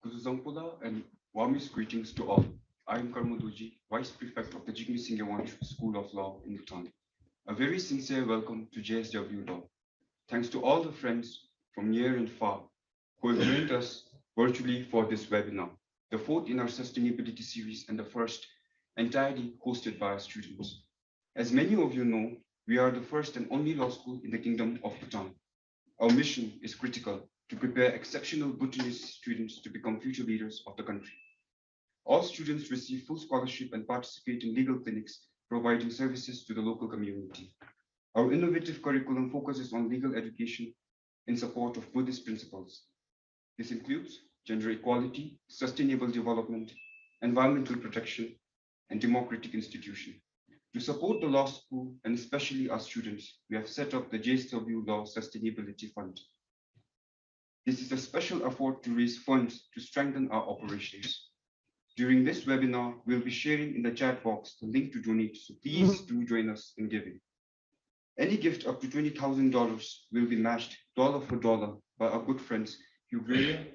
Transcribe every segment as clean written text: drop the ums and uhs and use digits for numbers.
Kuzuzangpula and warmest greetings to all. I am Karmadoji, Vice Prefect of the Jigme Singh Wanchuk School of Law in Bhutan. A very sincere welcome to JSW Law. Thanks to all the friends from near and far who have joined us virtually for this webinar, the fourth in our sustainability series and the first entirely hosted by our students. As many of you know, we are the first and only law school in the Kingdom of Bhutan. Our mission is critical to prepare exceptional Bhutanese students to become future leaders of the country. All students receive full scholarship and participate in legal clinics, providing services to the local community. Our innovative curriculum focuses on legal education in support of Buddhist principles. This includes gender equality, sustainable development, environmental protection, and democratic institution. To support the law school and especially our students, we have set up the JSW Law Sustainability Fund. This is a special effort to raise funds to strengthen our operations. During this webinar, we'll be sharing in the chat box the link to donate, so please do join us in giving. Any gift up to $20,000 will be matched dollar for dollar by our good friends Hugh Greer,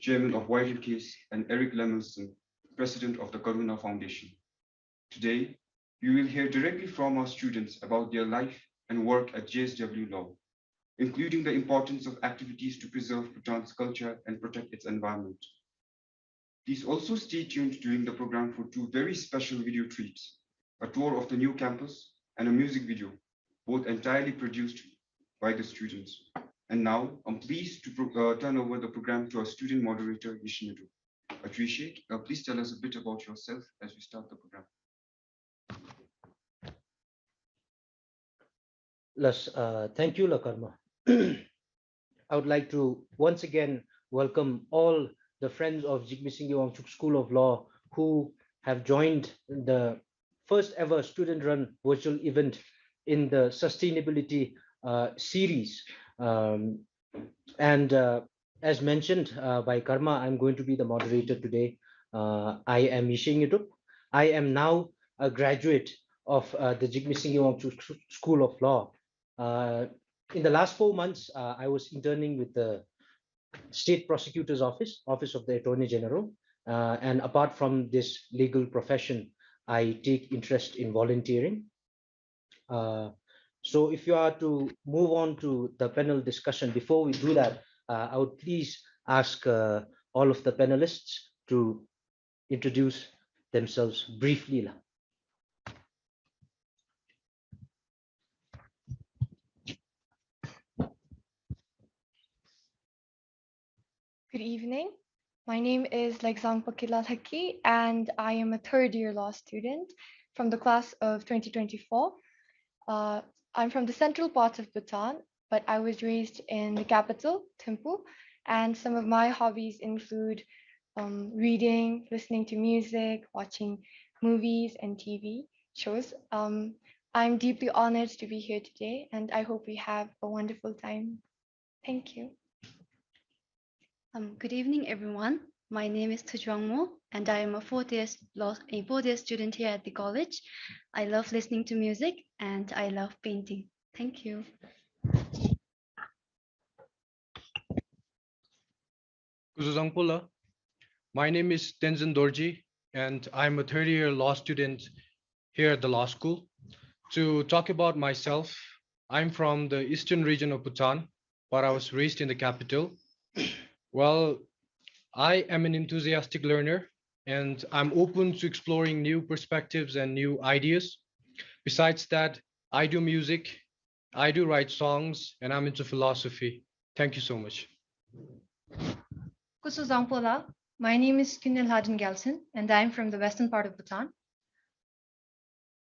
Chairman of White Case, and Eric Lemelson, President of the Karuna Foundation. Today, you will hear directly from our students about their life and work at JSW Law, including the importance of activities to preserve Bhutan's culture and protect its environment. Please also stay tuned during the program for two very special video treats, a tour of the new campus and a music video, both entirely produced by the students. And now I'm pleased to turn over the program to our student moderator, Yishiniru. Appreciate. Please tell us a bit about yourself as we start the program. Thank you, Lakarma. I would like to once again welcome all the friends of Jigme Singh Wanchuk School of Law who have joined the first ever student-run virtual event in the sustainability series. As mentioned by Karma, I'm going to be the moderator today. I am Yisheng Yutup. I am now a graduate of the Jigme Singh Wanchuk School of Law. In the last 4 months, I was interning with the State Prosecutor's Office, Office of the Attorney General. And apart from this legal profession, I take interest in volunteering. So if you are to move on to the panel discussion, before we do that, I would please ask all of the panelists to introduce themselves briefly. Good evening. My name is Lexang Pakilal Haki, and I am a third-year law student from the class of 2024. I'm from the central part of Bhutan, but I was raised in the capital, Thimphu, and some of my hobbies include reading, listening to music, watching movies and TV shows. I'm deeply honored to be here today, and I hope we have a wonderful time. Thank you. Good evening, everyone. My name is Thujuang Mo, and I am a fourth-year student here at the college. I love listening to music, and I love painting. Thank you. Kuzuzangpula. My name is Tenzin Dorji, and I'm a third-year law student here at the law school. To talk about myself, I'm from the eastern region of Bhutan, but I was raised in the capital. Well, I am an enthusiastic learner, and I'm open to exploring new perspectives and new ideas. Besides that, I do music, I do write songs, and I'm into philosophy. Thank you so much. Kusuzangpola. My name is Kunil Hadin Gelson, and I'm from the western part of Bhutan.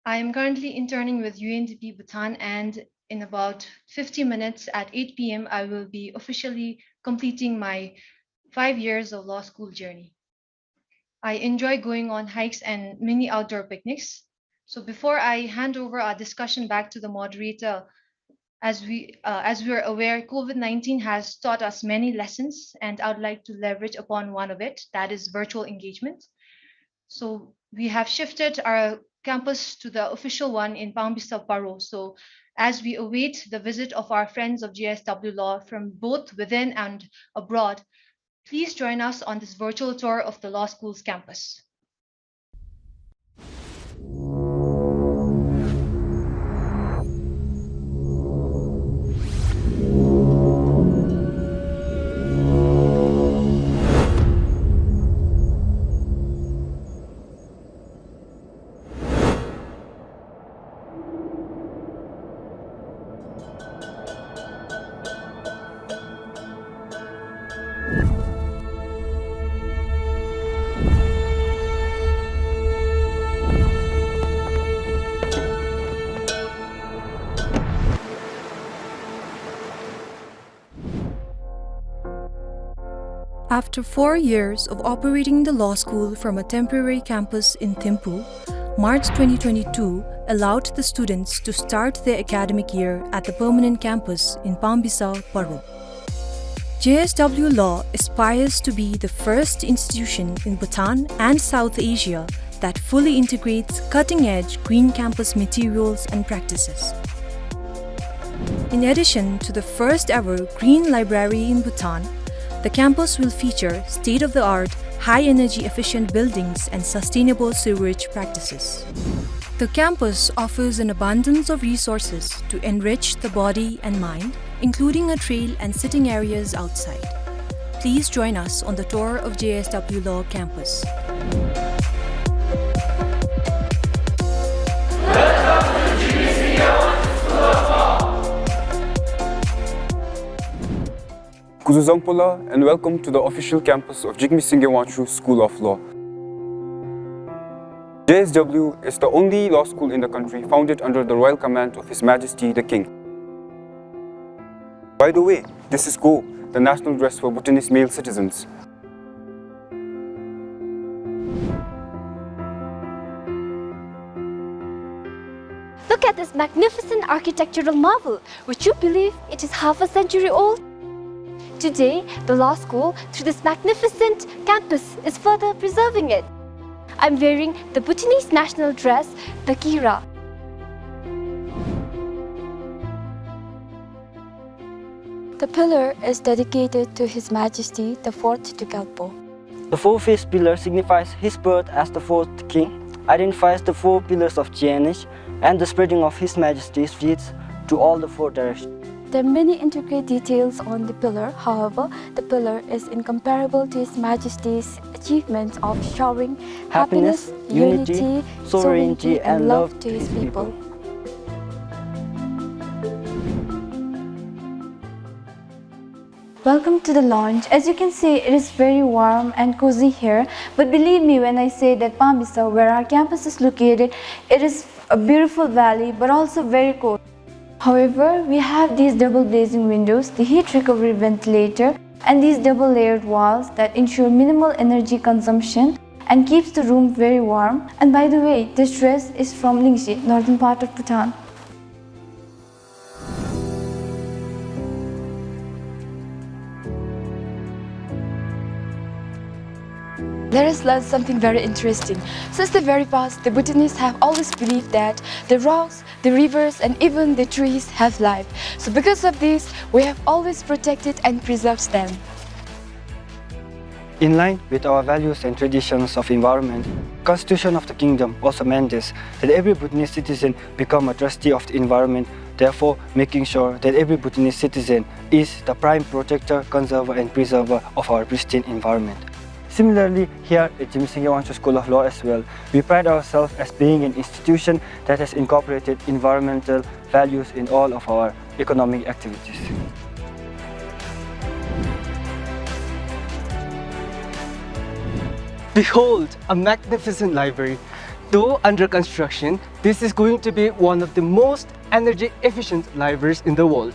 I am currently interning with UNDP Bhutan, and in about 50 minutes at 8 p.m., I will be officially completing my 5 years of law school journey. I enjoy going on hikes and mini outdoor picnics. So before I hand over our discussion back to the moderator, as we are aware, COVID-19 has taught us many lessons, and I would like to leverage upon one of it, that is virtual engagement. So we have shifted our campus to the official one in Palm Vista, Paro. So as we await the visit of our friends of JSW Law from both within and abroad, Please join us on this virtual tour of the law school's campus. After 4 years of operating the law school from a temporary campus in Thimphu, March 2022 allowed the students to start their academic year at the permanent campus in Pambisau, Paru. JSW Law aspires to be the first institution in Bhutan and South Asia that fully integrates cutting-edge green campus materials and practices. In addition to the first ever green library in Bhutan, the campus will feature state-of-the-art, high-energy efficient buildings and sustainable sewerage practices. The campus offers an abundance of resources to enrich the body and mind, including a trail and sitting areas outside. Please join us on the tour of JSW Law campus. Kuzuzangpola and welcome to the official campus of Jigme Singye Wanchru School of Law. JSW is the only law school in the country founded under the royal command of His Majesty the King. By the way, this is Go, the national dress for Bhutanese male citizens. Look at this magnificent architectural marvel. Would you believe it is half a century old? Today, the law school, through this magnificent campus, is further preserving it. I'm wearing the Bhutanese national dress, the Kira. The pillar is dedicated to His Majesty the 4th Tukalpo. The four-faced pillar signifies his birth as the 4th king, identifies the 4 pillars of Jianish, and the spreading of His Majesty's fleets to all the 4 directions. There are many intricate details on the pillar. However, the pillar is incomparable to His Majesty's achievements of showering happiness, unity, sovereignty, and love to His people. Welcome to the lounge. As you can see, it is very warm and cozy here. But believe me when I say that Pambisau, where our campus is located, it is a beautiful valley but also very cold. However, we have these double glazing windows, the heat recovery ventilator, and these double layered walls that ensure minimal energy consumption and keeps the room very warm. And by the way, this dress is from Lingxi, northern part of Bhutan. Let us learn something very interesting. Since the very past, the Bhutanese have always believed that the rocks, the rivers, and even the trees have life. So because of this, we have always protected and preserved them. In line with our values and traditions of environment, Constitution of the Kingdom also mandates that every Bhutanese citizen become a trustee of the environment, therefore making sure that every Bhutanese citizen is the prime protector, conserver, and preserver of our pristine environment. Similarly, here at Jigme Singye Wanchru School of Law as well, we pride ourselves as being an institution that has incorporated environmental values in all of our economic activities. Behold, a magnificent library. Though under construction, this is going to be one of the most energy-efficient libraries in the world.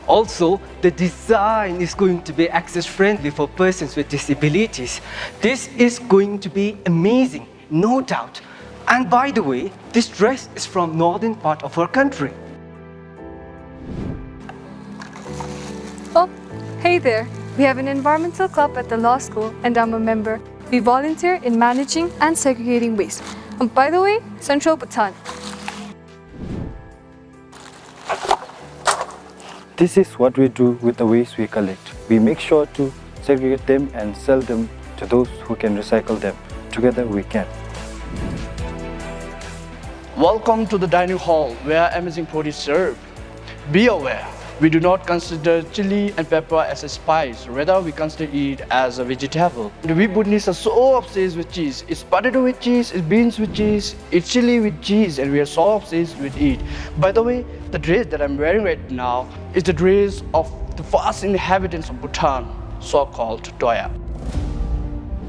Also, the design is going to be access-friendly for persons with disabilities. This is going to be amazing, no doubt. And by the way, this dress is from northern part of our country. Oh, hey there. We have an environmental club at the law school and I'm a member. We volunteer in managing and segregating waste. And by the way, Central Bhutan. This is what we do with the waste we collect. We make sure to segregate them and sell them to those who can recycle them. Together we can. Welcome to the dining hall where amazing food is served. Be aware, we do not consider chili and pepper as a spice, rather we consider it as a vegetable. We Bhutanese are so obsessed with cheese. It's potato with cheese, it's beans with cheese, it's chili with cheese, and we are so obsessed with it. By the way, the dress that I'm wearing right now is the dress of the first inhabitants of Bhutan, so-called Toya.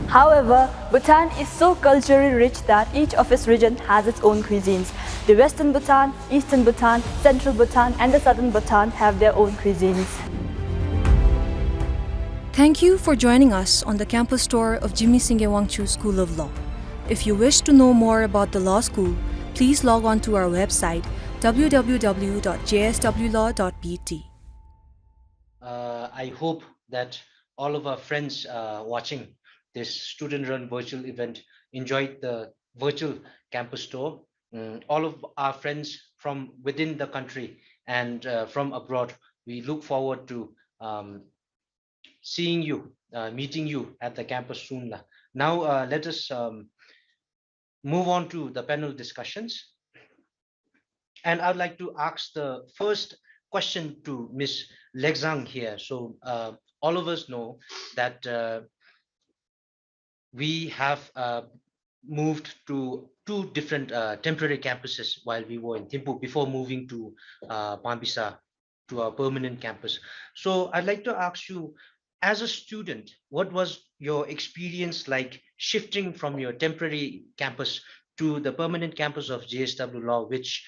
However, Bhutan is so culturally rich that each of its region has its own cuisines. The Western Bhutan, Eastern Bhutan, Central Bhutan and the Southern Bhutan have their own cuisines. Thank you for joining us on the campus tour of Jigme Singye Wangchu School of Law. If you wish to know more about the law school, please log on to our website www.jswlaw.pt. I hope that all of our friends watching this student-run virtual event enjoyed the virtual campus tour. All of our friends from within the country and from abroad, we look forward to seeing you, meeting you at the campus soon. Now, let us move on to the panel discussions. And I'd like to ask the first question to Ms. Legzang here. So all of us know that we have moved to two different temporary campuses while we were in Thimphu before moving to Pambisa, to our permanent campus. So I'd like to ask you, as a student, what was your experience like shifting from your temporary campus to the permanent campus of JSW Law, which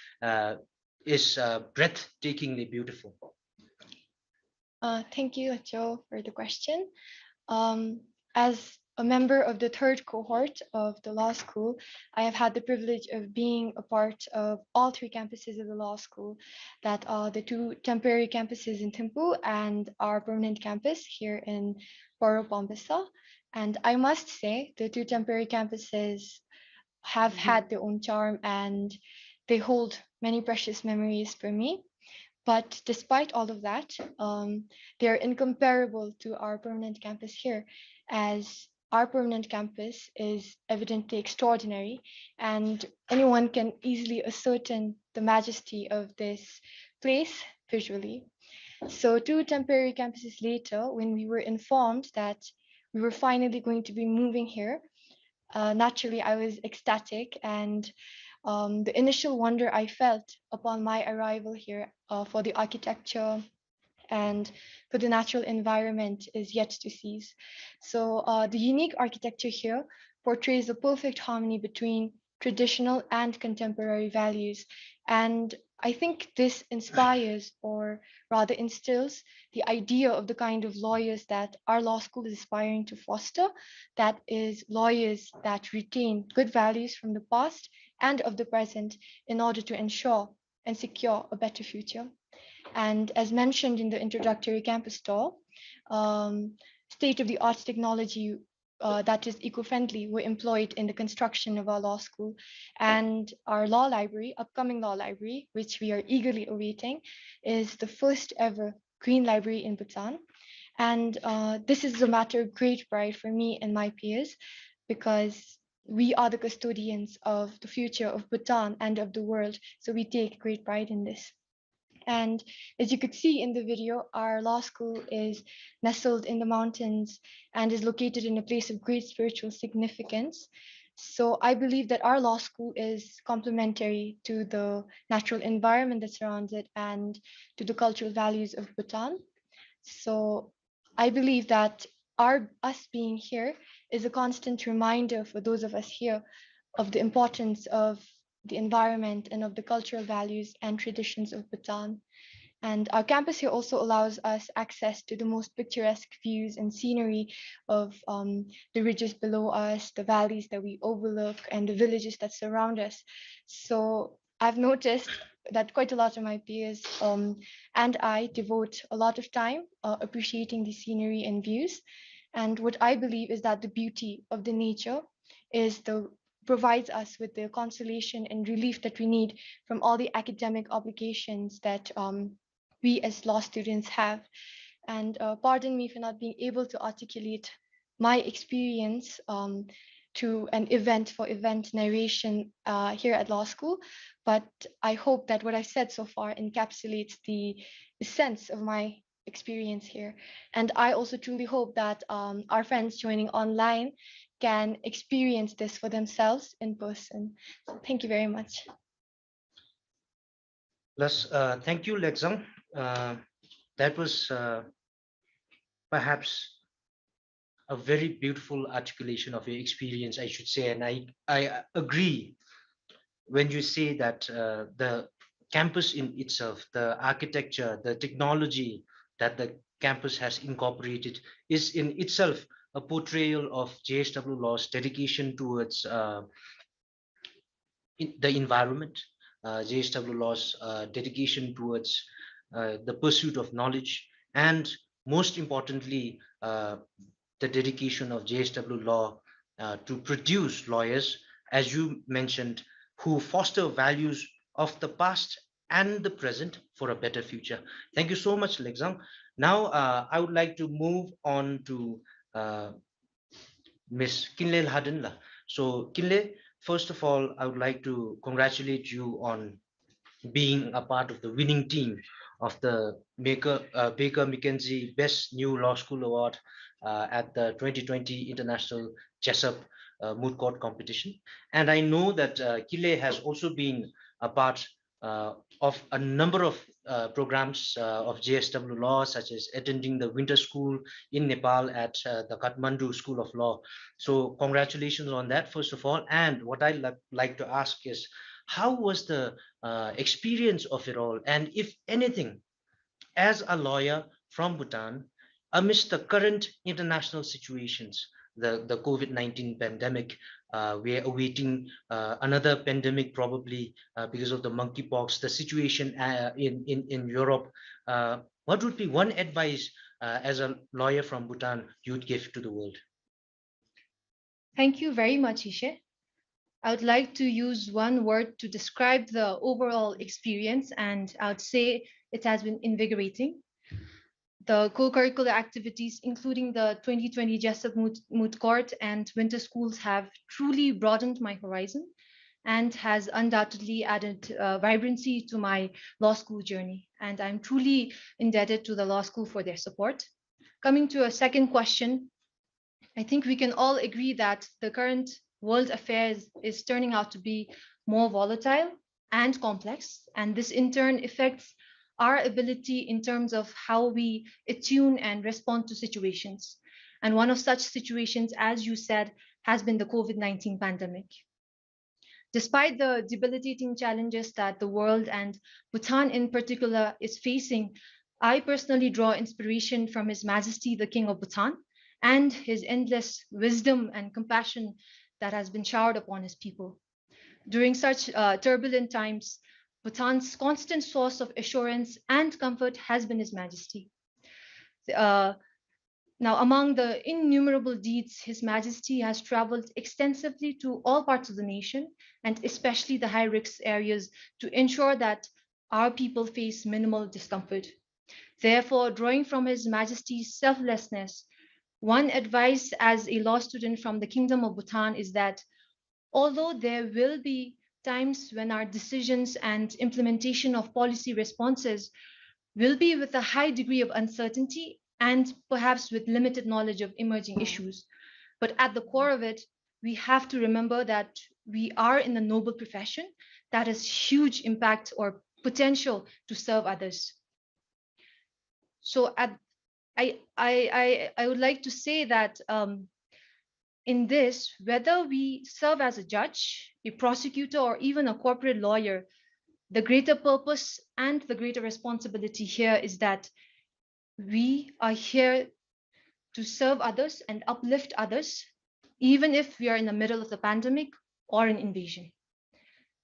is breathtakingly beautiful? Thank you, Joe, for the question. As a member of the third cohort of the law school, I have had the privilege of being a part of all three campuses of the law school, that are the two temporary campuses in Thimphu and our permanent campus here in Poro Pambisa. And I must say, the two temporary campuses have had their own charm and they hold many precious memories for me. But despite all of that, they're incomparable to our permanent campus here, as our permanent campus is evidently extraordinary, and anyone can easily ascertain the majesty of this place visually. So 2 temporary campuses later, when we were informed that we were finally going to be moving here, naturally I was ecstatic, and the initial wonder I felt upon my arrival here for the architecture and for the natural environment is yet to cease. So the unique architecture here portrays the perfect harmony between traditional and contemporary values. And I think this inspires, or rather instills, the idea of the kind of lawyers that our law school is aspiring to foster, that is, lawyers that retain good values from the past and of the present in order to ensure and secure a better future. And as mentioned in the introductory campus tour, state-of-the-art technology that is eco-friendly were employed in the construction of our law school. And our law library, upcoming law library, which we are eagerly awaiting, is the first ever green library in Bhutan. And this is a matter of great pride for me and my peers, because we are the custodians of the future of Bhutan and of the world. So we take great pride in this. And as you could see in the video, our law school is nestled in the mountains and is located in a place of great spiritual significance. So I believe that our law school is complementary to the natural environment that surrounds it and to the cultural values of Bhutan. So I believe that us being here is a constant reminder for those of us here of the importance of the environment and of the cultural values and traditions of Bhutan. And our campus here also allows us access to the most picturesque views and scenery of the ridges below us, the valleys that we overlook, and the villages that surround us. So I've noticed that quite a lot of my peers and I devote a lot of time appreciating the scenery and views. And what I believe is that the beauty of the nature provides us with the consolation and relief that we need from all the academic obligations that we as law students have. And pardon me for not being able to articulate my experience to an event for event narration here at law school. But I hope that what I said so far encapsulates the sense of my experience here. And I also truly hope that our friends joining online can experience this for themselves in person. So thank you very much. Thank you, Lexang. That was perhaps a very beautiful articulation of your experience, I should say. And I agree when you say that the campus in itself, the architecture, the technology that the campus has incorporated is in itself a portrayal of JSW Law's dedication towards the environment, JSW Law's dedication towards the pursuit of knowledge, and most importantly, the dedication of JSW Law to produce lawyers, as you mentioned, who foster values of the past and the present for a better future. Thank you so much, Lexang. Now, I would like to move on to Miss Kinle Hadinla. So, Kinle, first of all, I would like to congratulate you on being a part of the winning team of the Baker McKenzie Best New Law School Award at the 2020 International Jessup Moot Court Competition. And I know that Kile has also been a part of a number of programs of JSW Law, such as attending the winter school in Nepal at the Kathmandu School of Law. So congratulations on that, first of all. And what I'd like to ask is, how was the experience of it all? And if anything, as a lawyer from Bhutan, amidst the current international situations, the COVID-19 pandemic, we're awaiting another pandemic probably because of the monkeypox, the situation in Europe. What would be one advice as a lawyer from Bhutan you'd give to the world? Thank you very much, Ishe. I would like to use one word to describe the overall experience, and I would say it has been invigorating. The co-curricular activities, including the 2020 Jessup Moot Court and winter schools, have truly broadened my horizon and has undoubtedly added vibrancy to my law school journey. And I'm truly indebted to the law school for their support. Coming to a second question, I think we can all agree that the current world affairs is turning out to be more volatile and complex, and this in turn affects our ability in terms of how we attune and respond to situations. And one of such situations, as you said, has been the COVID-19 pandemic. Despite the debilitating challenges that the world and Bhutan in particular is facing, I personally draw inspiration from His Majesty the King of Bhutan and his endless wisdom and compassion that has been showered upon his people. During such turbulent times, Bhutan's constant source of assurance and comfort has been His Majesty. Now, among the innumerable deeds, His Majesty has traveled extensively to all parts of the nation, and especially the high-risk areas, to ensure that our people face minimal discomfort. Therefore, drawing from His Majesty's selflessness, one advice as a law student from the Kingdom of Bhutan is that although there will be times when our decisions and implementation of policy responses will be with a high degree of uncertainty and perhaps with limited knowledge of emerging issues, but at the core of it, we have to remember that we are in a noble profession that has huge impact or potential to serve others. So I would like to say that in this, whether we serve as a judge, a prosecutor, or even a corporate lawyer, the greater purpose and the greater responsibility here is that we are here to serve others and uplift others, even if we are in the middle of the pandemic or an invasion.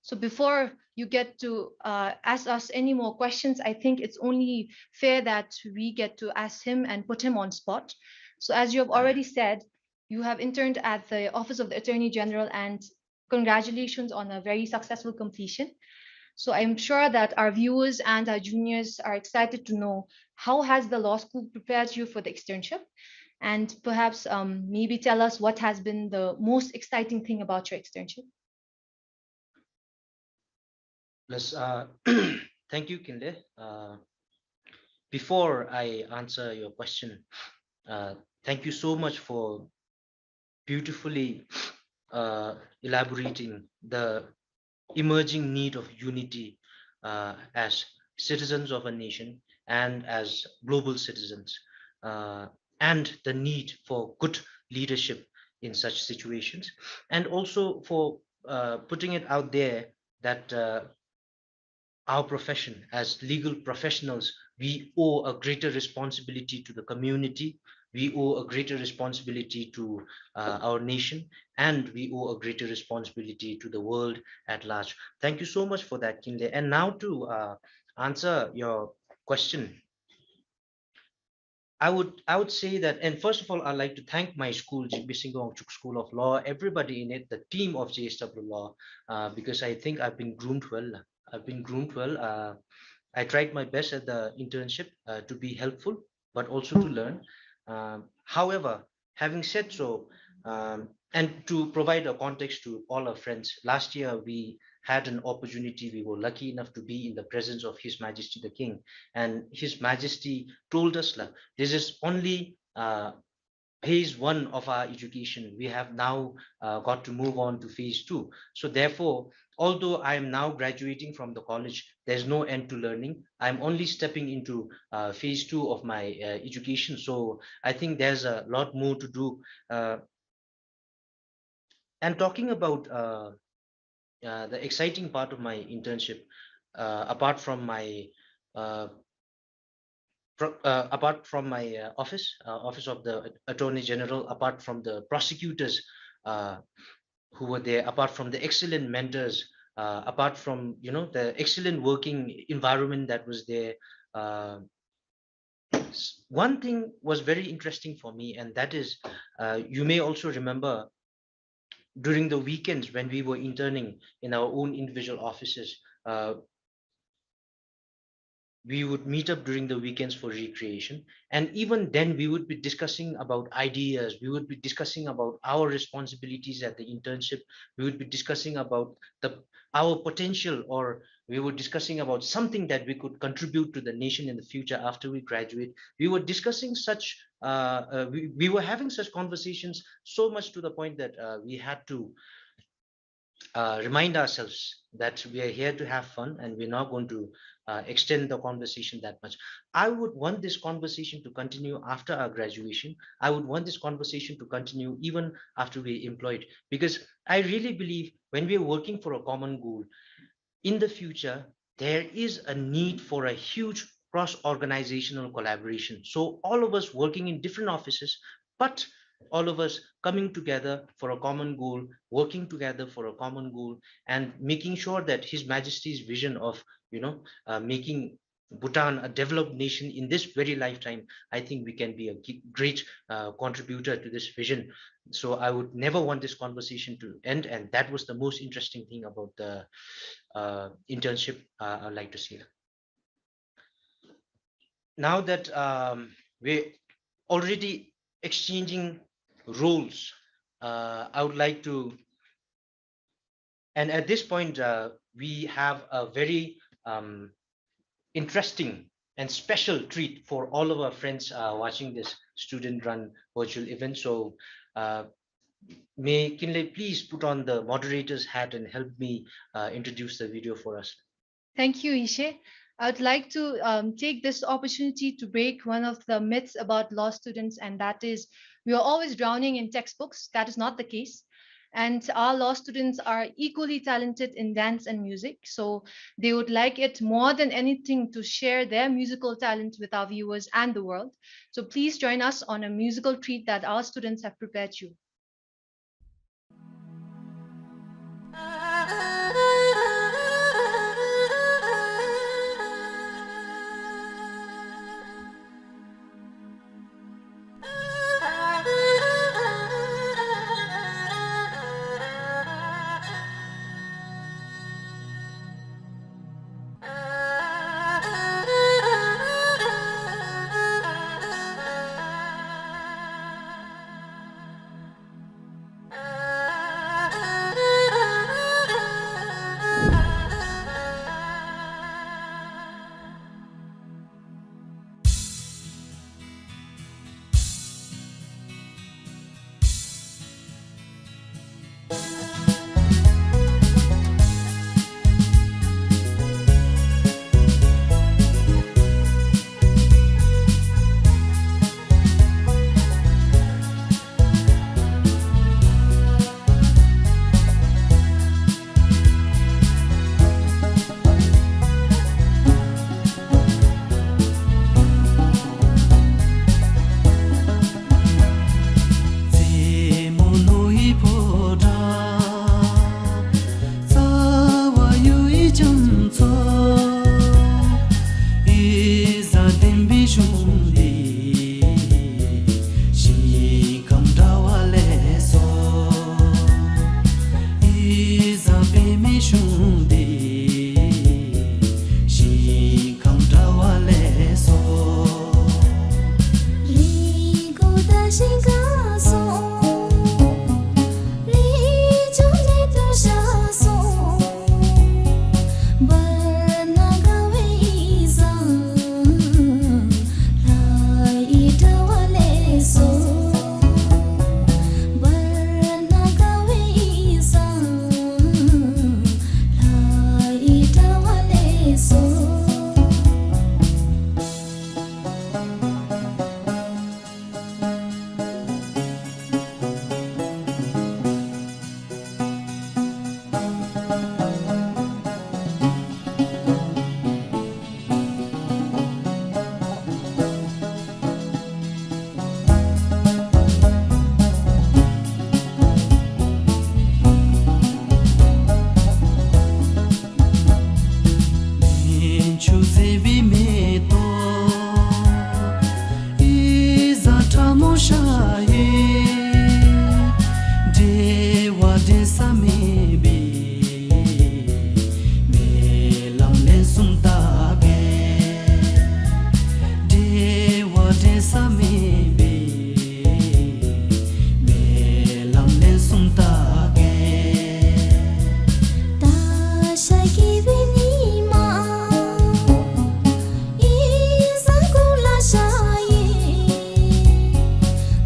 So before you get to ask us any more questions, I think it's only fair that we get to ask him and put him on spot. So as you have already said, you have interned at the Office of the Attorney General, and congratulations on a very successful completion. So I'm sure that our viewers and our juniors are excited to know how has the law school prepared you for the externship, and perhaps maybe tell us what has been the most exciting thing about your externship. Plus, thank you, Kinde. Before I answer your question, thank you so much for beautifully elaborating the emerging need of unity as citizens of a nation and as global citizens, and the need for good leadership in such situations, and also for putting it out there that our profession as legal professionals, we owe a greater responsibility to the community, we owe a greater responsibility to our nation, and we owe a greater responsibility to the world at large. Thank you so much for that, Kinle. And now to answer your question, I would say that, and first of all, I'd like to thank my school, Jigme Singh Wangchuk School of Law, everybody in it, the team of JSW Law, because I think I've been groomed well. I've been groomed well. I tried my best at the internship to be helpful, but also to learn. However, having said so, and to provide a context to all our friends, last year we had an opportunity. We were lucky enough to be in the presence of His Majesty the King, and His Majesty told us, "Like, this is only phase one of our education. We have now got to move on to phase two. So therefore, although I am now graduating from the college, there's no end to learning. I'm only stepping into phase two of my education. So I think there's a lot more to do." And talking about the exciting part of my internship, apart from my office of the Attorney General, apart from the prosecutors who were there, apart from the excellent mentors, apart from the excellent working environment that was there, one thing was very interesting for me, and that is, you may also remember during the weekends when we were interning in our own individual offices, we would meet up during the weekends for recreation, and even then we would be discussing about ideas, we would be discussing about our responsibilities at the internship, we would be discussing about our potential, or we were discussing about something that we could contribute to the nation in the future after we graduate. We were discussing such we were having such conversations, so much to the point that we had to remind ourselves that we are here to have fun, and we're not going to extend the conversation that much. I would want this conversation to continue after our graduation. I would want this conversation to continue even after we're employed, because I really believe when we're working for a common goal, in the future, there is a need for a huge cross-organizational collaboration. So all of us working in different offices, but all of us coming together for a common goal, working together for a common goal, and making sure that His Majesty's vision of making Bhutan a developed nation in this very lifetime, I think we can be a great contributor to this vision. So I would never want this conversation to end, and that was the most interesting thing about the internship, I'd like to say. Now that we're already exchanging roles, I would like to, and at this point, we have a very interesting and special treat for all of our friends watching this student-run virtual event. So may Kinley please put on the moderator's hat and help me introduce the video for us. Thank you, Ishe. I would like to take this opportunity to break one of the myths about law students, and that is we are always drowning in textbooks. That is not the case. And our law students are equally talented in dance and music. So they would like it more than anything to share their musical talent with our viewers and the world. So please join us on a musical treat that our students have prepared you. chu zebi me to iza tamo shaye dewa desa me be me lam le sumta ge dewa desa me be me lam le sumta ge ta shaki bini ma isa kula shaye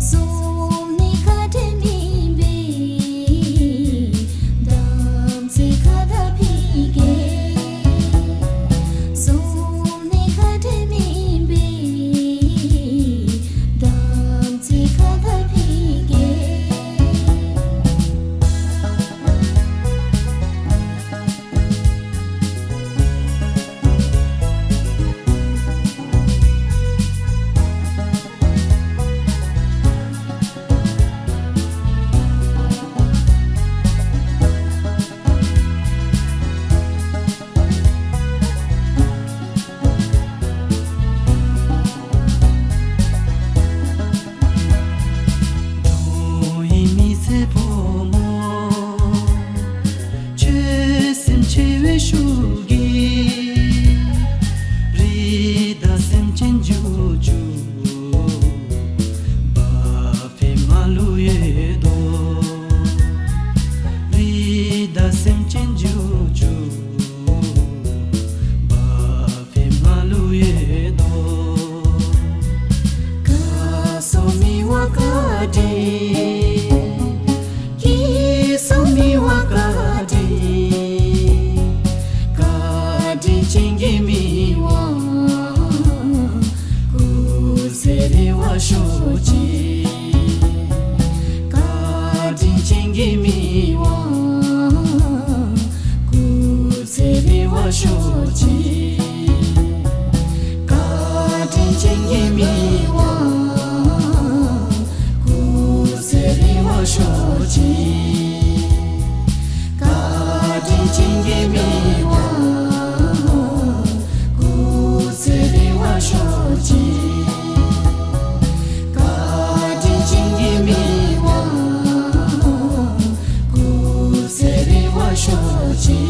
zoom ni khade mi be dam se khada phige zoom ni khade mi be dam se khada phige mi se pomo che sim che we shugi rida sim chen ju ju ba fe malu ye do rida sim chen ju ju ba fe malu ye do ka so mi wa ka di Kisumi wakati kadi chingi miwa kuseri wa shochi kadi chingi miwa kuseri wa shochi kadi chingi miwa kuseri wa shochi kadi chingi miwa kuseri wa shochi kadi chingi miwa kuseri wa shochi.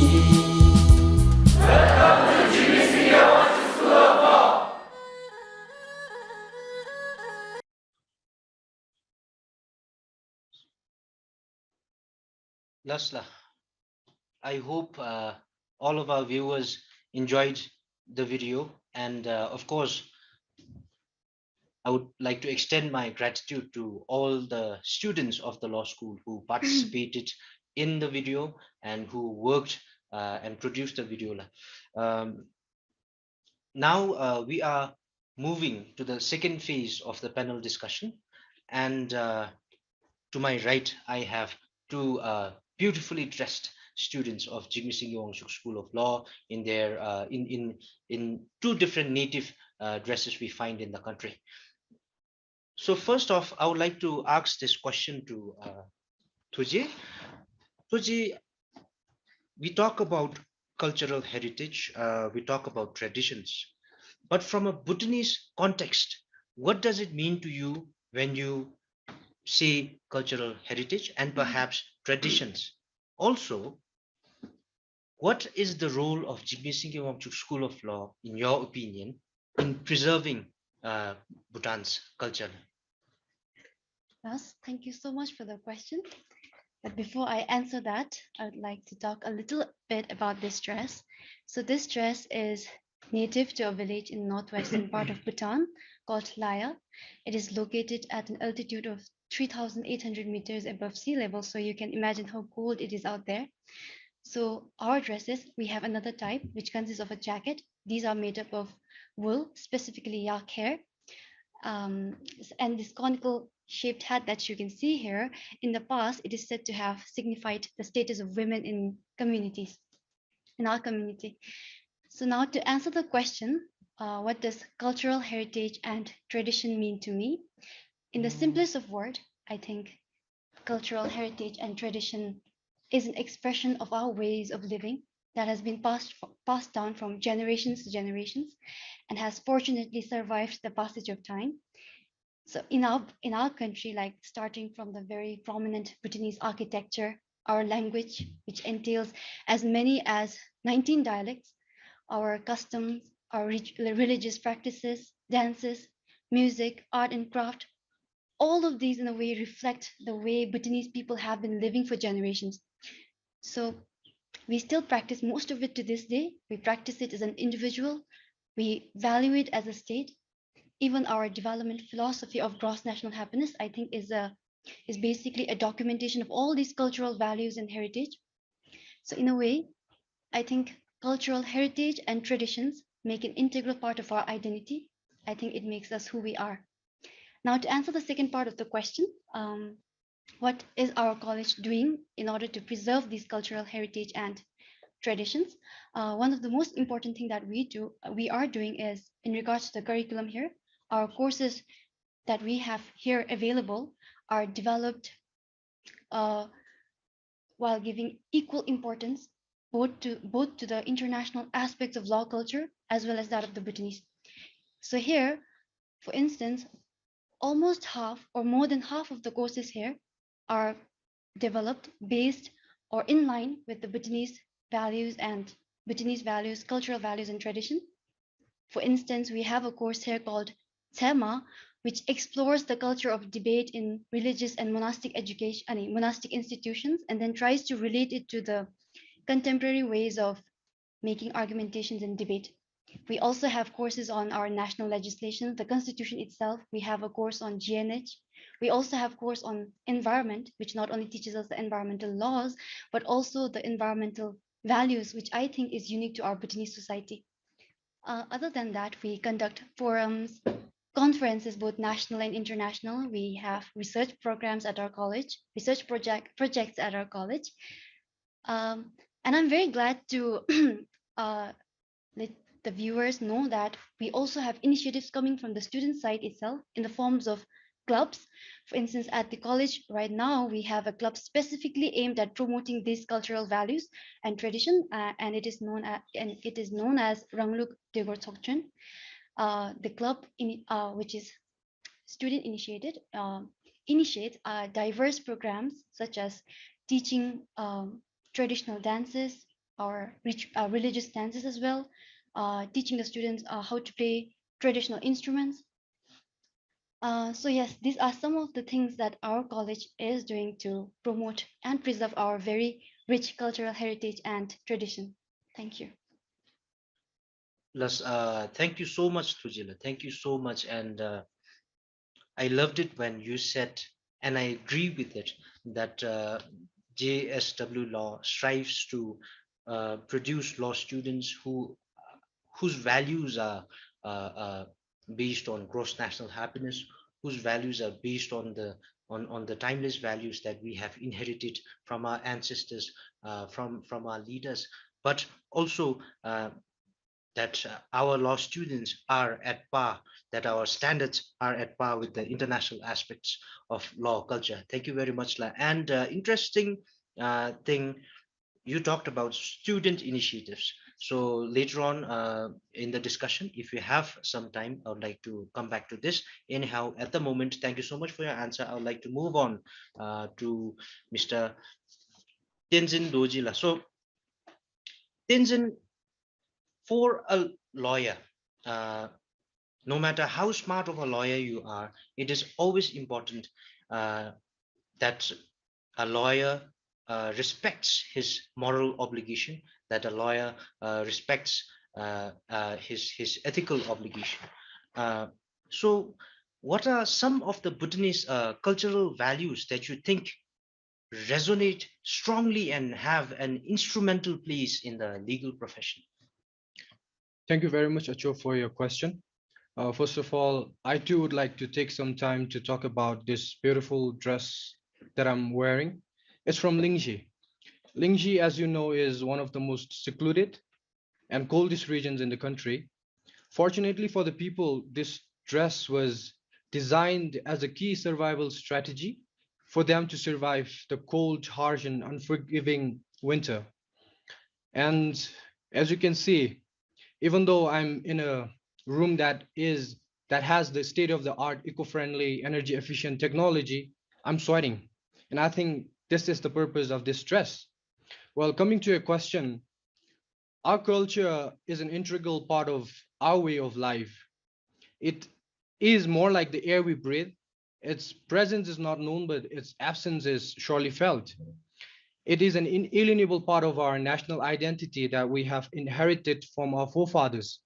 Lasla, I hope all of our viewers enjoyed the video, and of course, I would like to extend my gratitude to all the students of the law school who participated in the video and who worked and produced the video. Um, Now we are moving to the second phase of the panel discussion, and to my right, I have two beautifully dressed students of Jigme Singye Wangchuk School of Law in their in two different native dresses we find in the country. So first off, I would like to ask this question to Thuji. Thuji, we talk about cultural heritage, we talk about traditions, but from a Bhutanese context, what does it mean to you when you say cultural heritage and perhaps traditions? Also, what is the role of Jigme Singye Wangchuk School of Law, in your opinion, in preserving Bhutan's culture? Yes, thank you so much for the question. But before I answer that, I would like to talk a little bit about this dress. So this dress is native to a village in northwestern part of Bhutan called Laya. It is located at an altitude of 3,800 meters above sea level, so you can imagine how cold it is out there. So our dresses, we have another type which consists of a jacket. These are made up of wool, specifically yak hair. And this conical shaped hat that you can see here, in the past, it is said to have signified the status of women in communities, in our community. So now to answer the question, what does cultural heritage and tradition mean to me? In the simplest of words, I think cultural heritage and tradition is an expression of our ways of living that has been passed down from generations to generations and has fortunately survived the passage of time. So in our country, like starting from the very prominent Bhutanese architecture, our language, which entails as many as 19 dialects, our customs, our religious practices, dances, music, art and craft, all of these in a way reflect the way Bhutanese people have been living for generations. So we still practice most of it to this day. We practice it as an individual. We value it as a state. Even our development philosophy of gross national happiness, I think, is basically a documentation of all these cultural values and heritage. So in a way, I think cultural heritage and traditions make an integral part of our identity. I think it makes us who we are. Now, to answer the second part of the question, what is our college doing in order to preserve these cultural heritage and traditions? One of the most important thing that we are doing is in regards to the curriculum here, our courses that we have here available are developed while giving equal importance both to the international aspects of law culture as well as that of the Bhutanese. So here, for instance, almost half or more than half of the courses here are developed based or in line with the Bhutanese values, cultural values and tradition. For instance, we have a course here called Tema, which explores the culture of debate in religious and monastic education, monastic institutions, and then tries to relate it to the contemporary ways of making argumentations and debate. We also have courses on our national legislation, the constitution itself. We have a course on GNH. We also have course on environment, which not only teaches us the environmental laws, but also the environmental values, which I think is unique to our Bhutanese society. Other than that, we conduct forums, conferences, both national and international. We have research programs at our college, research projects at our college. And I'm very glad to let the viewers know that we also have initiatives coming from the student side itself in the forms of clubs. For instance, at the college right now, we have a club specifically aimed at promoting these cultural values and tradition, and it is known as Rangluk Degor Tsokchen. The club, which is student initiated, initiates diverse programs such as teaching traditional dances or religious dances as well, teaching the students how to play traditional instruments. So yes, these are some of the things that our college is doing to promote and preserve our very rich cultural heritage and tradition. Thank you. Plus, thank you so much, Tujila. Thank you so much. And I loved it when you said, and I agree with it, that JSW Law strives to produce law students whose values are based on gross national happiness, whose values are based on the timeless values that we have inherited from our ancestors, from our leaders, but also that our law students are at par, that our standards are at par with the international aspects of law culture. Thank you very much, La. And interesting thing, you talked about student initiatives. So later on in the discussion, if you have some time, I would like to come back to this. Anyhow, at the moment, thank you so much for your answer. I would like to move on to Mr. Tenzin Dojila. So Tenzin, for a lawyer, no matter how smart of a lawyer you are, it is always important that a lawyer respects his moral obligation, that a lawyer respects his ethical obligation. So what are some of the Bhutanese cultural values that you think resonate strongly and have an instrumental place in the legal profession? Thank you very much, Acho, for your question. First of all, I too would like to take some time to talk about this beautiful dress that I'm wearing. It's from Lingji. Lingji, as you know, is one of the most secluded and coldest regions in the country. Fortunately for the people, this dress was designed as a key survival strategy for them to survive the cold, harsh, and unforgiving winter. And as you can see, even though I'm in a room that has the state of the art, eco-friendly, energy efficient technology, I'm sweating. And I think this is the purpose of this stress. Well, coming to your question, our culture is an integral part of our way of life. It is more like the air we breathe. Its presence is not known, but its absence is surely felt. It is an inalienable part of our national identity that we have inherited from our forefathers.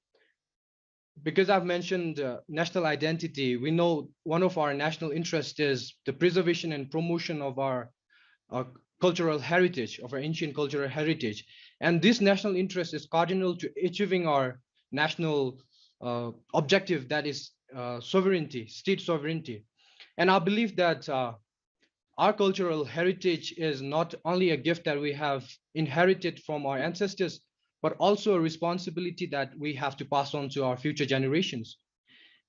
Because I've mentioned national identity, we know one of our national interests is the preservation and promotion of our cultural heritage, of our ancient cultural heritage. And this national interest is cardinal to achieving our national objective, that is sovereignty, state sovereignty. And I believe that our cultural heritage is not only a gift that we have inherited from our ancestors, but also a responsibility that we have to pass on to our future generations.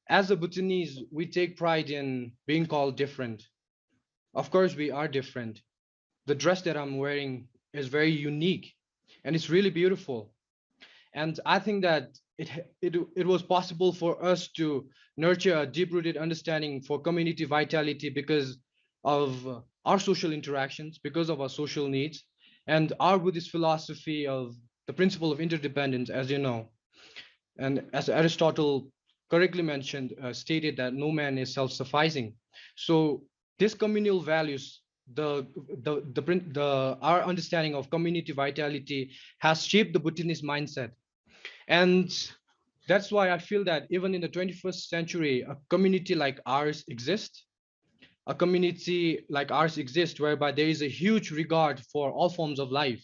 As a Bhutanese, we take pride in being called different. Of course, we are different. The dress that I'm wearing is very unique and it's really beautiful. And I think that it was possible for us to nurture a deep-rooted understanding for community vitality because of our social interactions, because of our social needs, and our Buddhist philosophy of the principle of interdependence, as you know. And as Aristotle correctly mentioned, stated that no man is self-sufficing. So these communal values, our understanding of community vitality has shaped the Bhutanese mindset. And that's why I feel that even in the 21st century, a community like ours exists. A community like ours exists whereby there is a huge regard for all forms of life.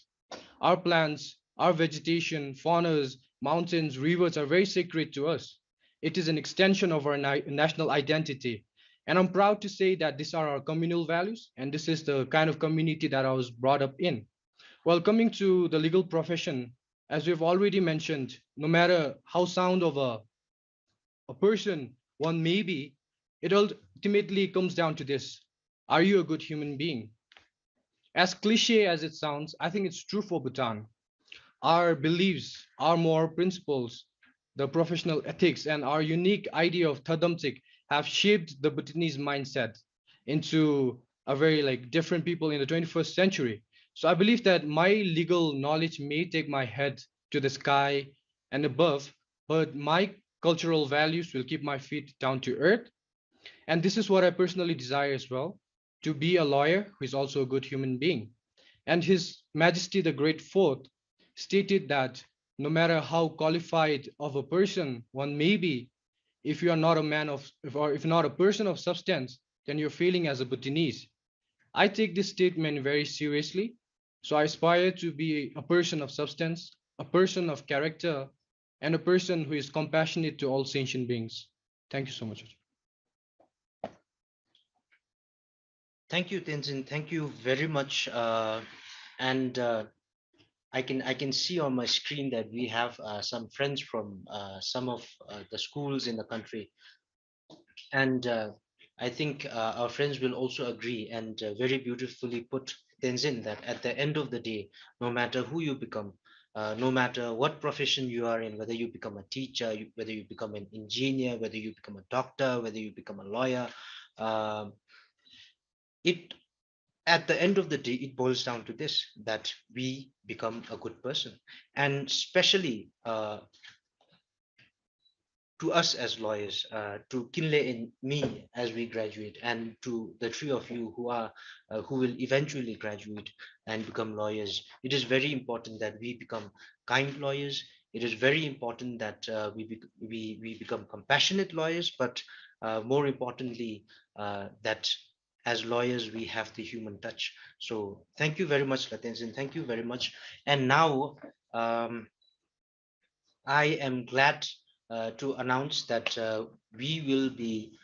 Our plants, our vegetation, faunas, mountains, rivers are very sacred to us. It is an extension of our national identity. And I'm proud to say that these are our communal values, and this is the kind of community that I was brought up in. Well, coming to the legal profession, as we've already mentioned, no matter how sound of a person one may be, it ultimately comes down to this: are you a good human being? As cliche as it sounds, I think it's true for Bhutan. Our beliefs, our moral principles, the professional ethics, and our unique idea of Thadamtik have shaped the Bhutanese mindset into a very different people in the 21st century. So I believe that my legal knowledge may take my head to the sky and above, but my cultural values will keep my feet down to earth. And this is what I personally desire as well, to be a lawyer who is also a good human being. And His Majesty the Great Fourth stated that no matter how qualified of a person one may be, if you are not a man of, or if not a person of substance, then you're failing as a Bhutanese. I take this statement very seriously. So I aspire to be a person of substance, a person of character, and a person who is compassionate to all sentient beings. Thank you so much. Thank you, Tenzin. Thank you very much. And I can see on my screen that we have some friends from some of the schools in the country, and I think our friends will also agree and very beautifully put Tenzin that at the end of the day, no matter who you become, no matter what profession you are in, whether you become a teacher, whether you become an engineer, whether you become a doctor, whether you become a lawyer, it at the end of the day, it boils down to this, that we become a good person. And especially to us as lawyers, to Kinle and me as we graduate, and to the three of you who will eventually graduate and become lawyers, it is very important that we become kind lawyers. It is very important that we become compassionate lawyers, but more importantly, that as lawyers we have the human touch. So thank you very much, Latenzin. Thank you very much. And now I am glad to announce that we will be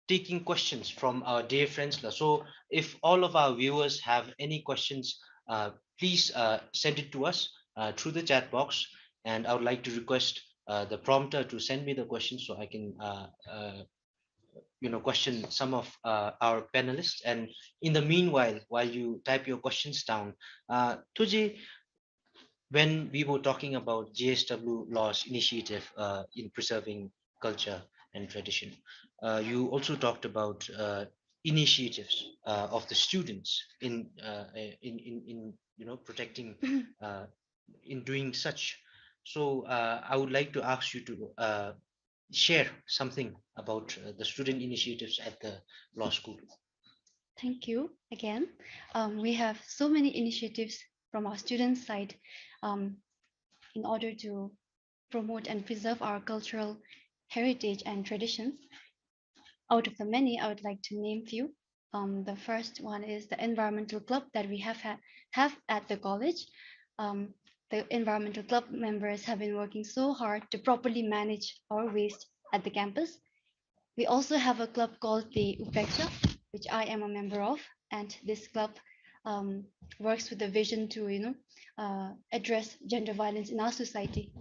taking questions from our dear friends. So if all of our viewers have any questions, please send it to us through the chat box. And I would like to request the prompter to send me the questions so I can question some of our panelists. And in the meanwhile, while you type your questions down, Tuji, when we were talking about JSW Law's initiative in preserving culture and tradition, you also talked about initiatives of the students in protecting in doing such. So I would like to ask you to share something about the student initiatives at the law school. Thank you again. We have so many initiatives from our student side in order to promote and preserve our cultural heritage and traditions. Out of the many, I would like to name few. The first one is the environmental club that we have at the college. The environmental club members have been working so hard to properly manage our waste at the campus. We also have a club called the Upeksha, which I am a member of, and this club works with the vision to address gender violence in our society.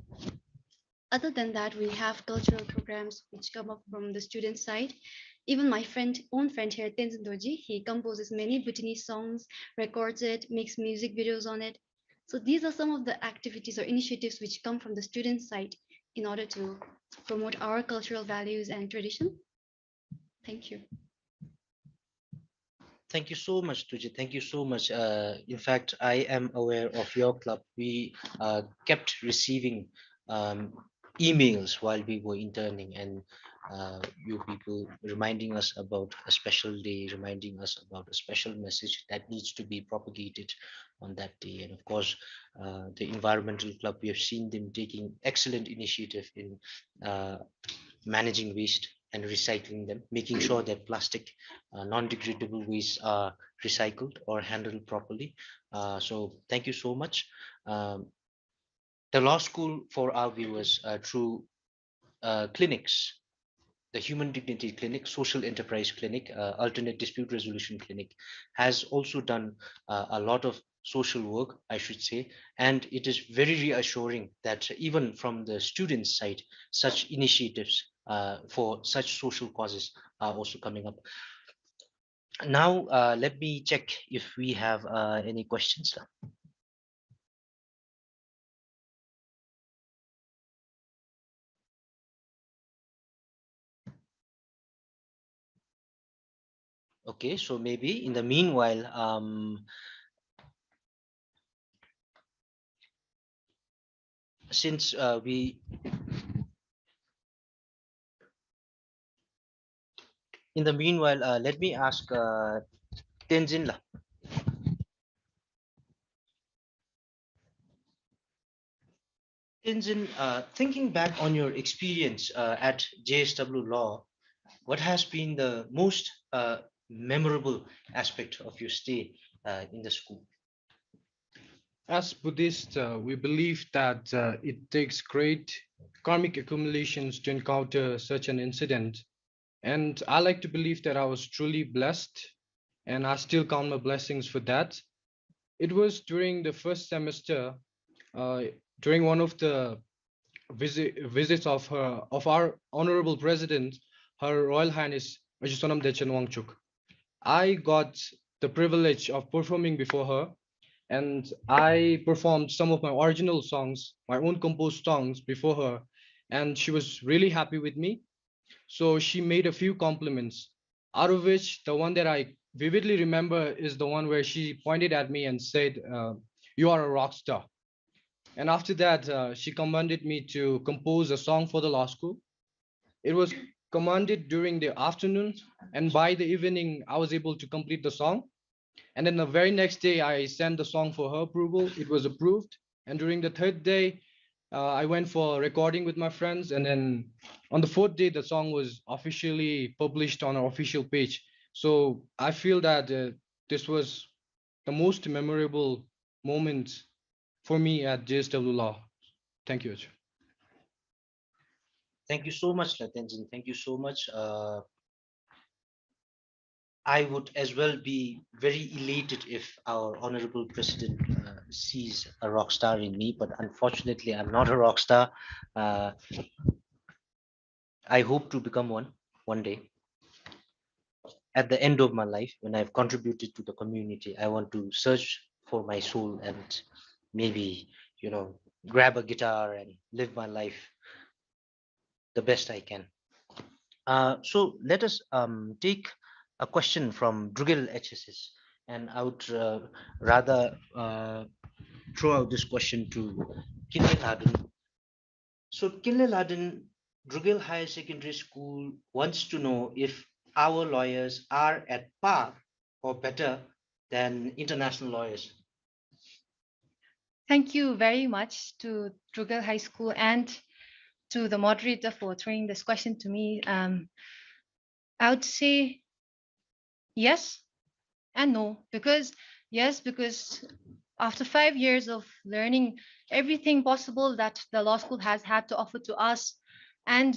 Other than that, we have cultural programs which come up from the student side. Even my own friend here, Tenzin Dorji, he composes many Bhutanese songs, records it, makes music videos on it. So these are some of the activities or initiatives which come from the student side in order to promote our cultural values and tradition. Thank you. Thank you so much, Tuji. Thank you so much. In fact, I am aware of your club. We kept receiving emails while we were interning, and you people reminding us about a special day, reminding us about a special message that needs to be propagated on that day. And of course, the environmental club, we have seen them taking excellent initiative in managing waste and recycling them, making sure that plastic non-degradable wastes are recycled or handled properly. So thank you so much. The law school, for our viewers, through clinics, the Human Dignity Clinic, Social Enterprise Clinic, Alternate Dispute Resolution Clinic, has also done a lot of social work, I should say, and it is very reassuring that even from the students' side, such initiatives for such social causes are also coming up. Now, let me check if we have any questions. Okay, so maybe in the meanwhile, since in the meanwhile, let me ask Tenzin. Tenzin, thinking back on your experience at JSW Law, what has been the most memorable aspect of your stay in the school? As Buddhists, we believe that it takes great karmic accumulations to encounter such an incident. And I like to believe that I was truly blessed, and I still count my blessings for that. It was during the first semester, during one of the visits of our honorable president, Her Royal Highness Ajusonam Dechen Wangchuk. I got the privilege of performing before her, and I performed some of my original songs, my own composed songs before her, and she was really happy with me. So she made a few compliments, out of which the one that I vividly remember is the one where she pointed at me and said, "You are a rock star." And after that, she commanded me to compose a song for the law school. It was commanded during the afternoon, and by the evening, I was able to complete the song. And then the very next day, I sent the song for her approval. It was approved. And during the third day, I went for recording with my friends. And then on the fourth day, the song was officially published on our official page. So I feel that this was the most memorable moment for me at JSW Law. Thank you. Thank you so much, Tenzin. Thank you so much. I would as well be very elated if our honorable president sees a rock star in me, but unfortunately, I'm not a rock star. I hope to become one day. at the end of my life, when I've contributed to the community, I want to search for my soul and maybe, grab a guitar and live my life the best I can. So let us take a question from Drugel HSS, and I would rather throw out this question to kindergarten. So kindergarten, Drugel Higher Secondary School wants to know if our lawyers are at par or better than international lawyers. Thank you very much to Drugal High School and to the moderator for throwing this question to me. I would say yes and no, because yes, because after 5 years of learning everything possible that the law school has had to offer to us and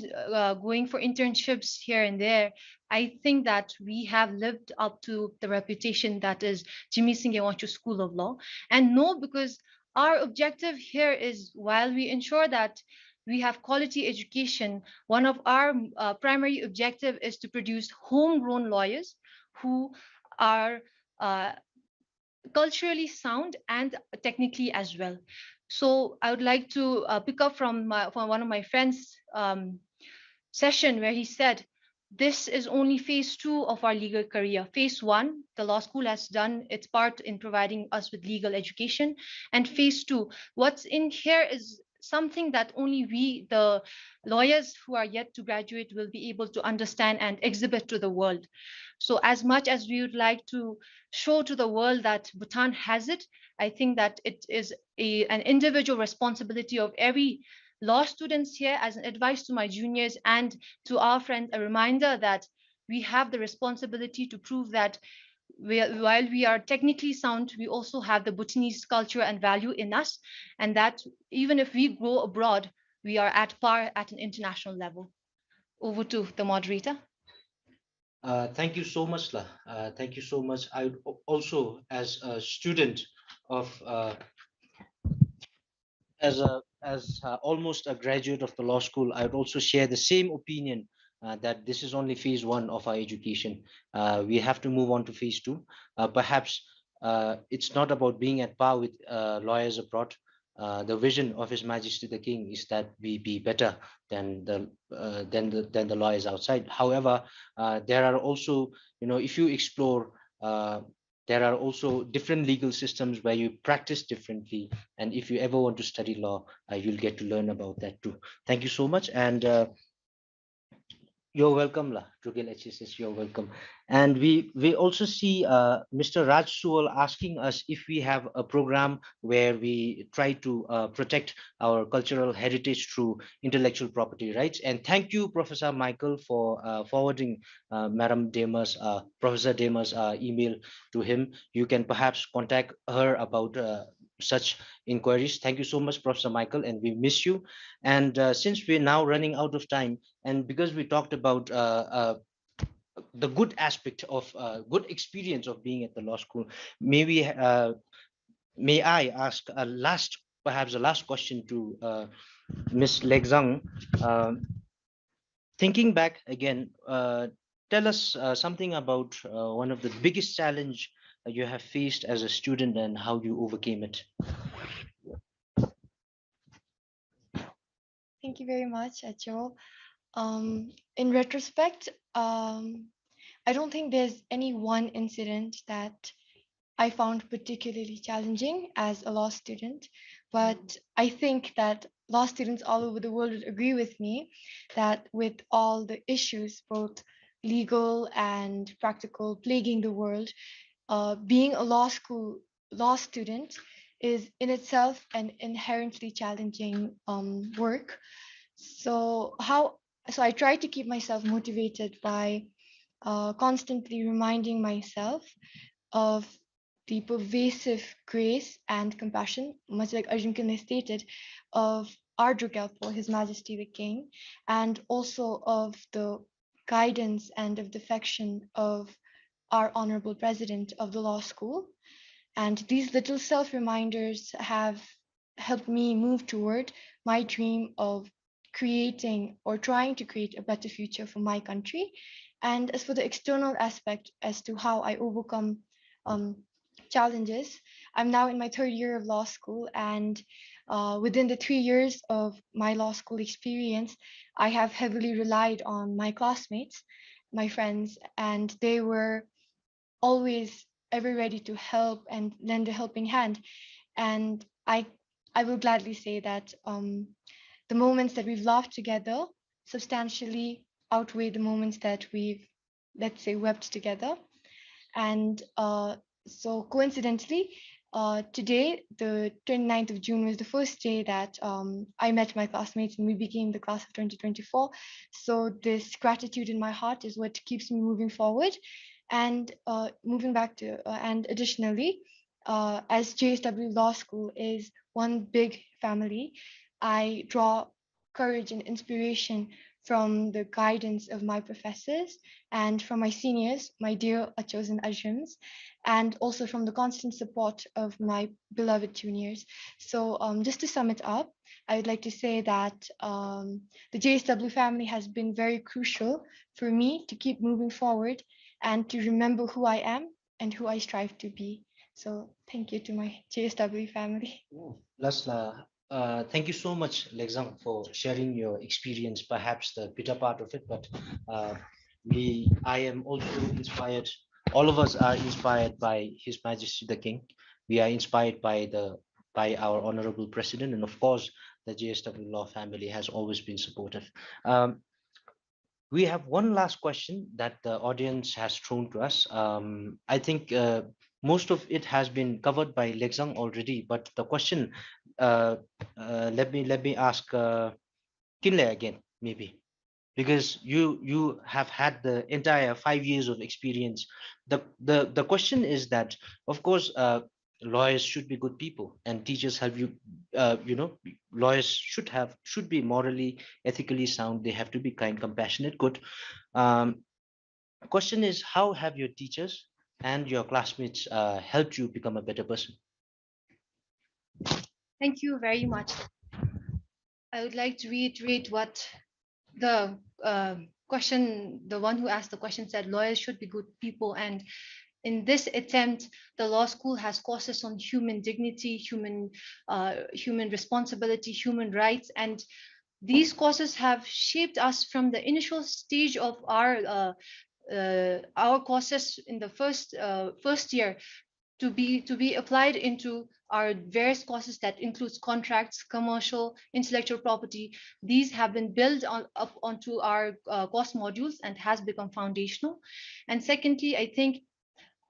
going for internships here and there, I think that we have lived up to the reputation that is Jimmy Singh Yawanchu School of Law. And no, because our objective here is, while we ensure that we have quality education, one of our primary objective is to produce homegrown lawyers who are culturally sound and technically as well. So I would like to pick up from one of my friends' session where he said, this is only phase 2 of our legal career. Phase 1, the law school has done its part in providing us with legal education. And phase 2, what's in here is something that only we, the lawyers who are yet to graduate, will be able to understand and exhibit to the world. So as much as we would like to show to the world that Bhutan has it, I think that it is an individual responsibility of every law students here, as an advice to my juniors and to our friends, a reminder that we have the responsibility to prove that while we are technically sound, we also have the Bhutanese culture and value in us, and that even if we go abroad, we are at par at an international level. Over to the moderator. Thank you so much, La. Thank you so much. I would also, as a student of, as almost a graduate of the law school, I would also share the same opinion that this is only phase 1 of our education. We have to move on to phase 2. Perhaps it's not about being at par with lawyers abroad. The vision of His Majesty the King is that we be better than the lawyers outside. However, there are also, if you explore, there are also different legal systems where you practice differently, and if you ever want to study law, you'll get to learn about that too. Thank you so much, and you're welcome, La. Drugel HSS, you're welcome. And we also see Mr. Raj Suwal asking us if we have a program where we try to protect our cultural heritage through intellectual property rights. And thank you, Professor Michael, for forwarding Madam Demas, Professor Demas' email to him. You can perhaps contact her about such inquiries. Thank you so much, Professor Michael, and we miss you. And since we're now running out of time, and because we talked about the good aspect of good experience of being at the law school, may I ask perhaps a last question to Ms. Legzang. Thinking back again, tell us something about one of the biggest challenge you have faced as a student and how you overcame it. Thank you very much, Joel. In retrospect, I don't think there's any one incident that I found particularly challenging as a law student, but I think that law students all over the world would agree with me that with all the issues, both legal and practical, plaguing the world, being a law student is in itself an inherently challenging work. So I try to keep myself motivated by constantly reminding myself of the pervasive grace and compassion, much like Arjun Kane stated, of our Drugalpo, His Majesty the King, and also of the guidance and of the affection of our Honorable President of the Law School. And these little self-reminders have helped me move toward my dream of creating or trying to create a better future for my country And as for the external aspect as to how I overcome um, challenges, I'm now in my third year of law school, and within the 3 years of my law school experience, I have heavily relied on my classmates, my friends, and they were always ever ready to help and lend a helping hand. And I will gladly say that the moments that we've laughed together substantially outweigh the moments that we've, let's say, wept together. And so coincidentally, today, the 29th of June, was the first day that I met my classmates and we became the class of 2024. So this gratitude in my heart is what keeps me moving forward. And moving back to, and additionally, as JSW Law School is one big family, I draw courage and inspiration from the guidance of my professors and from my seniors, my dear Achos and Ajrims, and also from the constant support of my beloved juniors. So just to sum it up, I would like to say that the JSW family has been very crucial for me to keep moving forward and to remember who I am and who I strive to be. So thank you to my JSW family. Lasla, thank you so much, Lexang, for sharing your experience, perhaps the bitter part of it, but I am also inspired. All of us are inspired by His Majesty the King. We are inspired by our Honorable President, and of course, the JSW Law family has always been supportive. We have one last question that the audience has thrown to us. I think most of it has been covered by Lexang already, but the question, let me ask Kinle again, maybe, because you have had the entire 5 years of experience. The question is that, of course, lawyers should be good people, and teachers help you. Lawyers should be morally, ethically sound. They have to be kind, compassionate, good. Question is, how have your teachers and your classmates helped you become a better person? Thank you very much. I would like to reiterate what the the one who asked the question said. Lawyers should be good people, and in this attempt, the law school has courses on human dignity, human responsibility, human rights, and these courses have shaped us from the initial stage of our courses in the first year to be applied into our various courses that includes contracts, commercial, intellectual property. These have been built up onto our course modules and has become foundational. And secondly, I think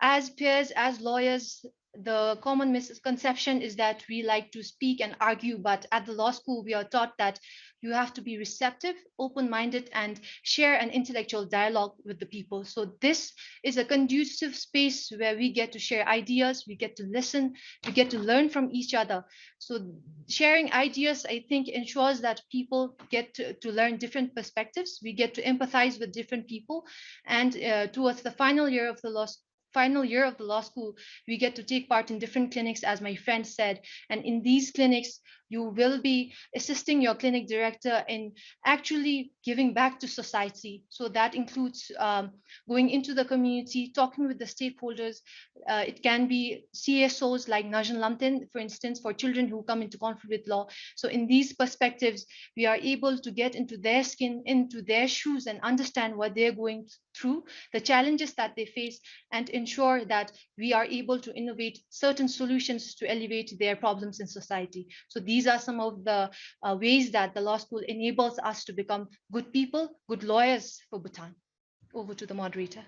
as peers, as lawyers, the common misconception is that we like to speak and argue, but at the law school, we are taught that you have to be receptive, open-minded, and share an intellectual dialogue with the people. So this is a conducive space where we get to share ideas, we get to listen, we get to learn from each other. So sharing ideas, I think, ensures that people get to learn different perspectives. We get to empathize with different people. And towards the final year of the law school, we get to take part in different clinics, as my friend said. And in these clinics, you will be assisting your clinic director in actually giving back to society. So that includes going into the community, talking with the stakeholders. It can be CSOs like Najan Lamtin, for instance, for children who come into conflict with law. So in these perspectives, we are able to get into their skin, into their shoes, and understand what they're going through, the challenges that they face, and ensure that we are able to innovate certain solutions to elevate their problems in society. So these are some of the ways that the law school enables us to become good people, good lawyers for Bhutan. Over to the moderator.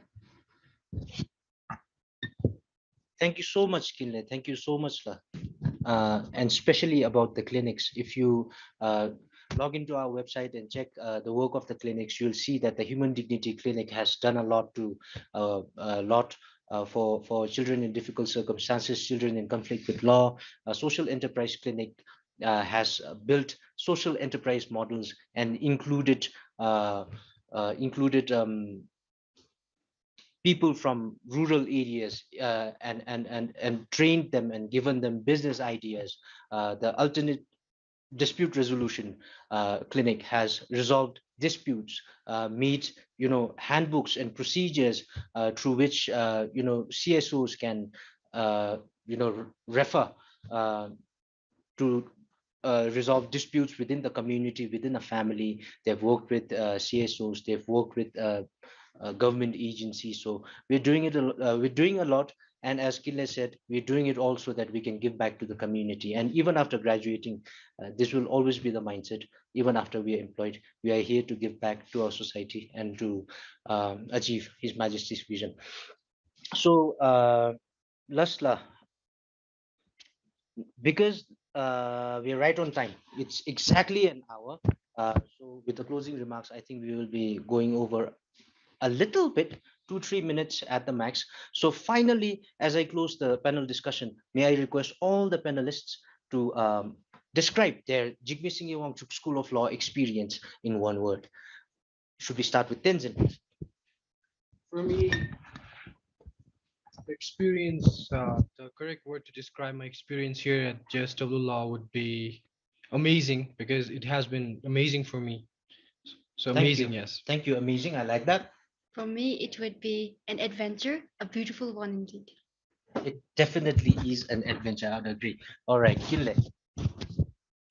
Thank you so much, Kinle. Thank you so much, and especially about the clinics. If you log into our website and check the work of the clinics, you'll see that the Human Dignity Clinic has done a lot for children in difficult circumstances, children in conflict with law. A social enterprise clinic has built social enterprise models and included people from rural areas and trained them and given them business ideas. The dispute resolution clinic has resolved disputes, made handbooks and procedures through which CSOs can refer to resolve disputes within the community, within a family. They've worked with CSOs, they've worked with government agencies. So we're doing it. We're doing a lot. And as Kille said, we're doing it also that we can give back to the community. And even after graduating, this will always be the mindset. Even after we are employed, we are here to give back to our society and to achieve His Majesty's vision. So, Lasla, because we're right on time, it's exactly an hour. So with the closing remarks, I think we will be going over a little bit, 2-3 minutes at the max. So finally, as I close the panel discussion, may I request all the panelists to describe their Jigme Singye Wangchuk School of Law experience in one word. Should we start with Tenzin? For me, the experience, the correct word to describe my experience here at JSW Law would be amazing, because it has been amazing for me. So Thank amazing, you. yes. Thank you, amazing. I like that. For me, it would be an adventure, a beautiful one indeed. It definitely is an adventure. I would agree. All right, Kille.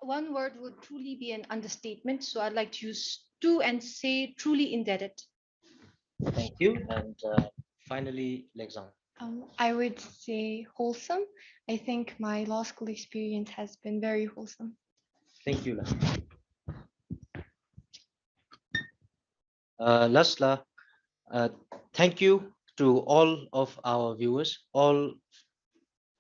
One word would truly be an understatement. So I'd like to use two and say truly indebted. Thank you. And finally, Lexan. I would say wholesome. I think my law school experience has been very wholesome. Thank you, Lasla. Thank you to all of our viewers, all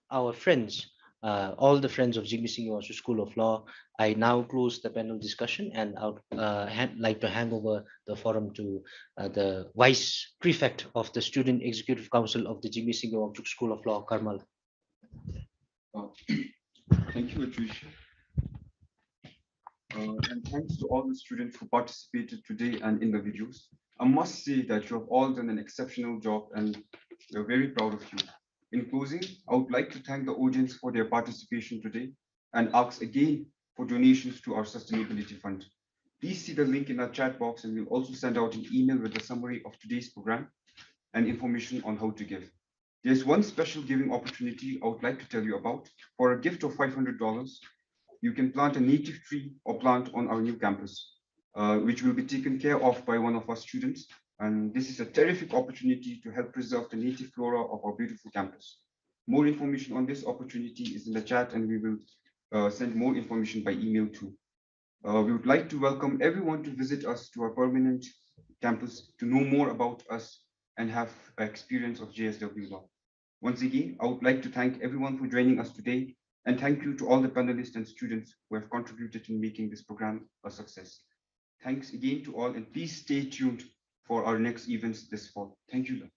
our friends, all the friends of Jigme Singye Wangchuk School of Law. I now close the panel discussion, and I would like to hand over the forum to the Vice Prefect of the Student Executive Council of the Jigme Singye Wangchuk School of Law, Karmal. Thank you, Atricia. And thanks to all the students who participated today and in the videos. I must say that you have all done an exceptional job and we're very proud of you. In closing, I would like to thank the audience for their participation today and ask again for donations to our sustainability fund. Please see the link in our chat box, and we'll also send out an email with a summary of today's program and information on how to give. There's one special giving opportunity I would like to tell you about. For a gift of $500, you can plant a native tree or plant on our new campus, which will be taken care of by one of our students. And this is a terrific opportunity to help preserve the native flora of our beautiful campus. More information on this opportunity is in the chat, and we will send more information by email too. We would like to welcome everyone to visit us to our permanent campus to know more about us and have experience of JSW Law. Once again, I would like to thank everyone for joining us today, and thank you to all the panelists and students who have contributed in making this program a success. Thanks again to all, and please stay tuned for our next events this fall. Thank you.